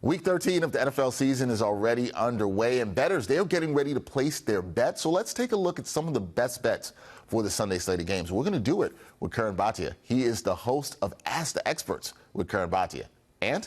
Week 13 of the NFL season is already underway, and bettors, they're getting ready to place their bets. So let's take a look at some of the best bets for the Sunday slate of games. We're going to do it with Curran Bhatia. He is the host of Ask the Experts with Curran Bhatia. And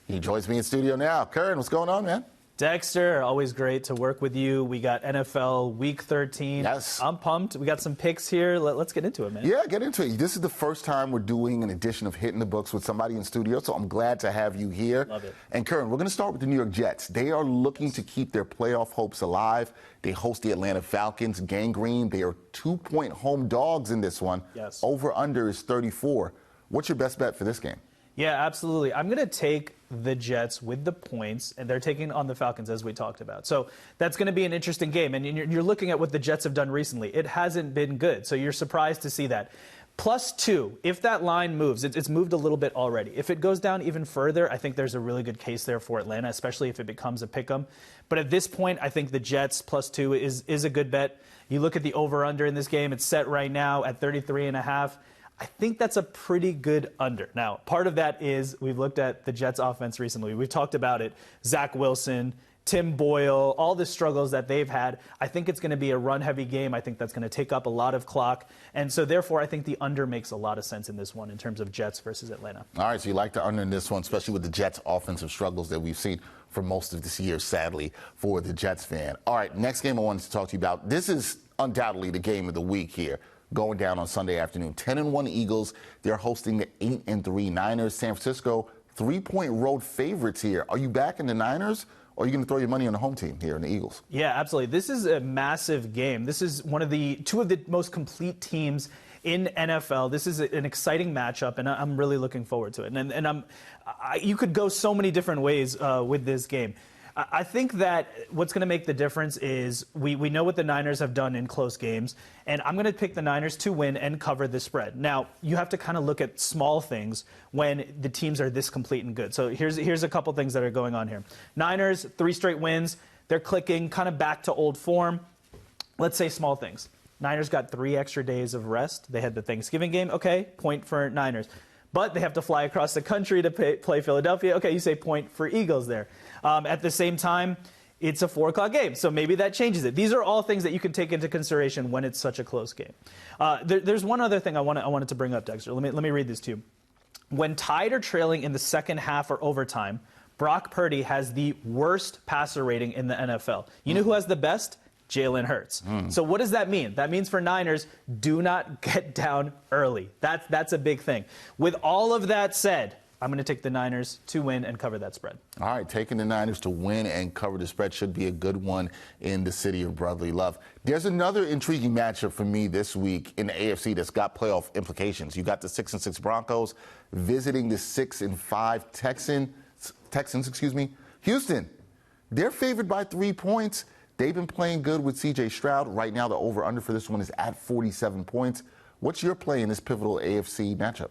he joins me in studio now. Curran, what's going on, man? Dexter, always great to work with you. We got NFL Week 13. Yes. I'm pumped. We got some picks here. Let's get into it, man. Yeah, get into it. This is the first time we're doing an edition of Hitting the Books with somebody in studio, so I'm glad to have you here. Love it. And Curran, we're going to start with the New York Jets. They are looking to keep their playoff hopes alive. They host the Atlanta Falcons, gangrene. They are 2-point home dogs in this one. Yes. Over-under is 34. What's your best bet for this game? Yeah, absolutely. I'm going to take the Jets with the points, and they're taking on the Falcons, as we talked about. So that's going to be an interesting game. And you're looking at what the Jets have done recently. It hasn't been good, so you're surprised to see that. +2, if that line moves, it's moved a little bit already. If it goes down even further, I think there's a really good case there for Atlanta, especially if it becomes a pick'em. But at this point, I think the Jets +2 is a good bet. You look at the over-under in this game, it's set right now at 33.5. I think that's a pretty good under. Now, part of that is we've looked at the Jets offense recently. We've talked about it. Zach Wilson, Tim Boyle, all the struggles that they've had. I think it's going to be a run-heavy game. I think that's going to take up a lot of clock. And so, therefore, I think the under makes a lot of sense in this one in terms of Jets versus Atlanta. All right, so you like the under in this one, especially with the Jets' offensive struggles that we've seen for most of this year, sadly, for the Jets fan. All right, next game I wanted to talk to you about. This is undoubtedly the game of the week here, going down on Sunday afternoon. 10-1 Eagles. They're hosting the 8-3 Niners. San Francisco, 3-point road favorites here. Are you back in the Niners, or are you going to throw your money on the home team here in the Eagles? Yeah, absolutely. This is a massive game. This is two of the most complete teams in NFL. This is an exciting matchup, and I'm really looking forward to it. And you could go so many different ways with this game. I think that what's going to make the difference is we know what the Niners have done in close games, and I'm going to pick the Niners to win and cover the spread. Now, you have to kind of look at small things when the teams are this complete and good. So here's a couple things that are going on here. Niners, 3 straight wins. They're clicking kind of back to old form. Let's say small things. Niners got 3 extra days of rest. They had the Thanksgiving game. Okay, point for Niners. But they have to fly across the country to play Philadelphia. Okay, you say point for Eagles there. At the same time, it's a 4 o'clock game, so maybe that changes it. These are all things that you can take into consideration when it's such a close game. There's one other thing I wanted to bring up, Dexter. Let me read this to you. When tied or trailing in the second half or overtime, Brock Purdy has the worst passer rating in the NFL. You know who has the best? Jalen Hurts. So what does that mean? That means for Niners, do not get down early. That's a big thing. With all of that said, I'm going to take the Niners to win and cover that spread. All right, taking the Niners to win and cover the spread should be a good one in the city of brotherly love. There's another intriguing matchup for me this week in the AFC that's got playoff implications. You got the 6-6 Broncos visiting the 6-5 Texans. Houston, they're favored by 3 points. They've been playing good with C.J. Stroud. Right now, the over-under for this one is at 47 points. What's your play in this pivotal AFC matchup?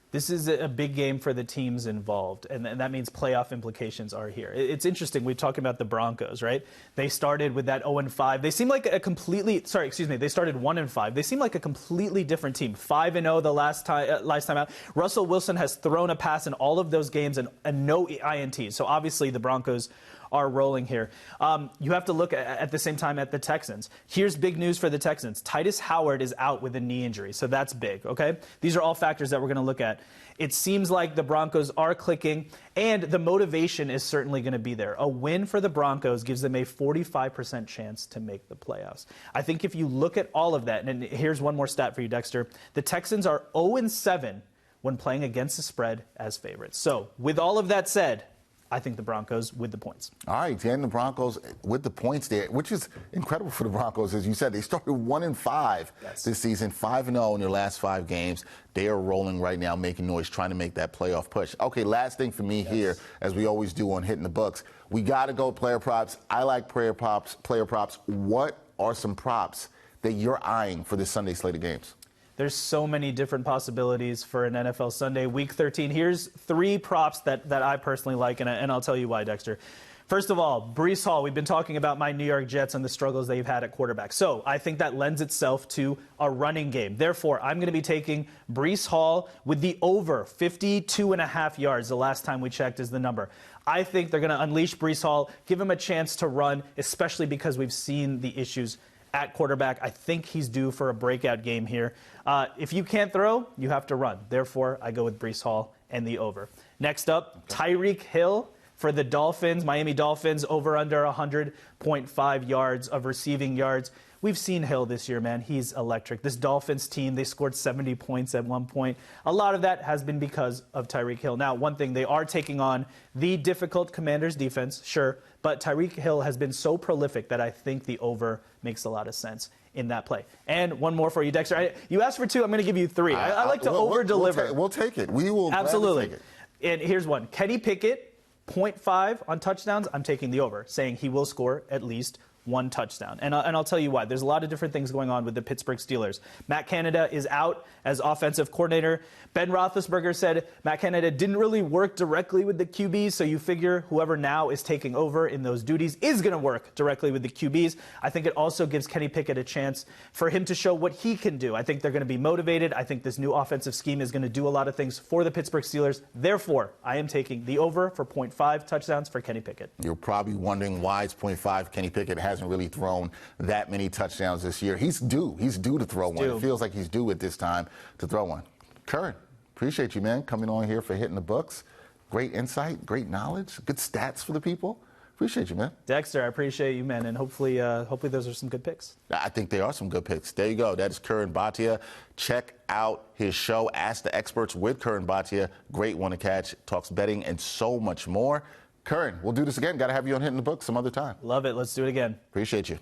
This is a big game for the teams involved, and that means playoff implications are here. It's interesting. We're talking about the Broncos, right? They started with that 0-5. They seem like a completely – they started 1-5. They seem like a completely different team. 5-0 the last time out. Russell Wilson has thrown a pass in all of those games and no INTs. So obviously the Broncos are rolling here. You have to look at the same time at the Texans. Here's big news for the Texans. Titus Howard is out with a knee injury, so that's big, okay? These are all factors that we're going to look at. It seems like the Broncos are clicking, and the motivation is certainly going to be there. A win for the Broncos gives them a 45% chance to make the playoffs. I think if you look at all of that, and here's one more stat for you, Dexter. The Texans are 0-7 when playing against the spread as favorites. So with all of that said, I think the Broncos with the points. All right, and the Broncos with the points there, which is incredible for the Broncos. As you said, they started 1-5 this season, 5-0 in their last 5 games. They are rolling right now, making noise, trying to make that playoff push. Okay, last thing for me here, as we always do on Hitting the Books, we got to go player props. I like player props. What are some props that you're eyeing for this Sunday slate of games? There's so many different possibilities for an NFL Sunday, Week 13. Here's 3 props that I personally like, and I'll tell you why, Dexter. First of all, Breece Hall. We've been talking about my New York Jets and the struggles they've had at quarterback. So I think that lends itself to a running game. Therefore, I'm going to be taking Breece Hall with the over 52.5 yards. The last time we checked is the number. I think they're going to unleash Breece Hall, give him a chance to run, especially because we've seen the issues at quarterback. I think he's due for a breakout game here. If you can't throw, you have to run. Therefore, I go with Breece Hall and the over. Next up, Tyreek Hill for the Dolphins, Miami Dolphins, over under 100.5 yards of receiving yards. We've seen Hill this year, man. He's electric. This Dolphins team, they scored 70 points at one point. A lot of that has been because of Tyreek Hill. Now, one thing, they are taking on the difficult Commanders defense, sure, but Tyreek Hill has been so prolific that I think the over makes a lot of sense in that play. And one more for you, Dexter. You asked for 2, I'm going to give you 3. I like to over-deliver. We'll take it. We will absolutely take it. And here's one. Kenny Pickett, 0.5 on touchdowns. I'm taking the over, saying he will score at least 1 touchdown. And I'll tell you why. There's a lot of different things going on with the Pittsburgh Steelers. Matt Canada is out as offensive coordinator. Ben Roethlisberger said Matt Canada didn't really work directly with the QBs, so you figure whoever now is taking over in those duties is going to work directly with the QBs. I think it also gives Kenny Pickett a chance for him to show what he can do. I think they're going to be motivated. I think this new offensive scheme is going to do a lot of things for the Pittsburgh Steelers. Therefore, I am taking the over for 0.5 touchdowns for Kenny Pickett. You're probably wondering why it's 0.5. Kenny Pickett hasn't really thrown that many touchdowns this year. He's due. He's due to throw one. It feels like he's due at this time to throw one. Curran, appreciate you, man, coming on here for hitting the books. Great insight, great knowledge, good stats for the people. Appreciate you, man. Dexter, I appreciate you, man, and hopefully those are some good picks. I think they are some good picks. There you go. That is Curran Bhatia. Check out his show, Ask the Experts with Curran Bhatia. Great one to catch. Talks betting and so much more. Curran, we'll do this again. Got to have you on Hitting the Books some other time. Love it. Let's do it again. Appreciate you.